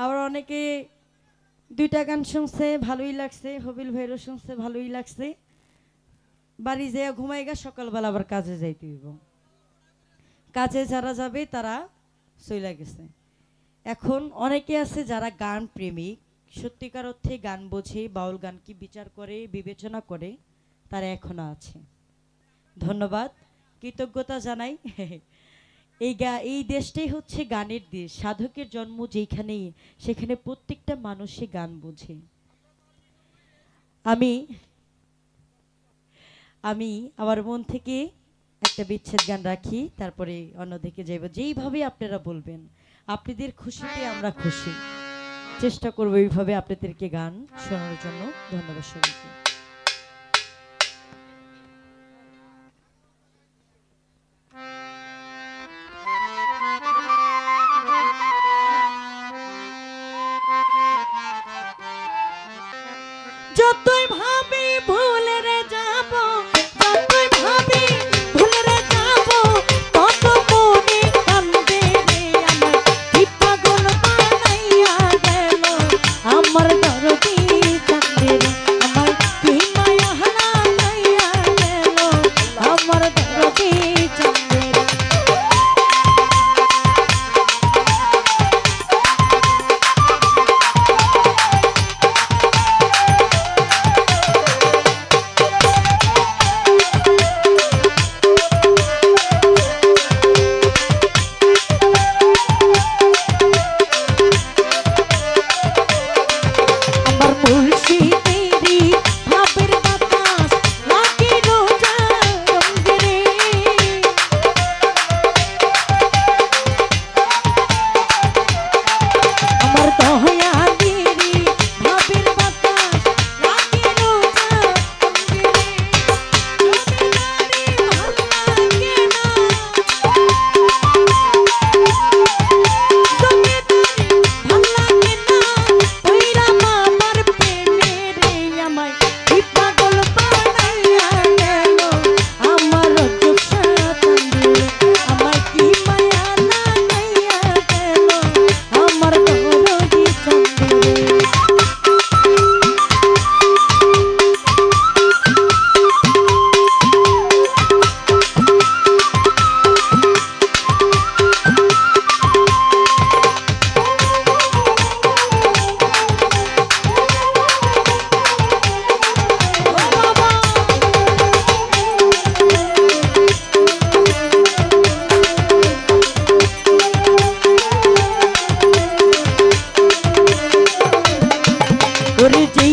আবার অনেকে দুইটা গান শুনছে ভালোই লাগছে, হবিল ভাইরও শুনছে ভালোই লাগছে। বাড়ি যেয়ে ঘুমাইগা সকালবেলা আবার কাজে যাইতে হইব। কাজে যারা যাবে তারা চইলা গেছে। এখন অনেকে আছে যারা গান প্রেমিক, সত্যিকার অর্থে গান বোঝে, বাউল গান কি বিচার করে বিবেচনা করে, তারা এখনো আছে। ধন্যবাদ, কৃতজ্ঞতা জানাই। এই দেশটাই হচ্ছে গানের দেশ। সাধকের জন্ম যেখানেই, সেখানে প্রত্যেকটা মানুষই গান বোঝে। আমি আমি আমার মন থেকে একটা বিচ্ছেদ গান রাখি, তারপরে অন্যদিকে যাইব। যেইভাবে আপনারা বলবেন, আপনাদের খুশিতে আমরা খুশি। চেষ্টা করবো এইভাবে আপনাদেরকে গান শোনানোর জন্য। ধন্যবাদ সবাইকে। যতই ভাবি ভুলে রে যাব, যতই ভাবি ভুলে রে যাব, তত মনে কান্দে রে আমার। কি পাগল বানাইয়া গেল আমার দরদি কান্দে রে আমার। কি মায়া লাগাইয়া গেল আমার দরদি কান্দে রে। ওরে যে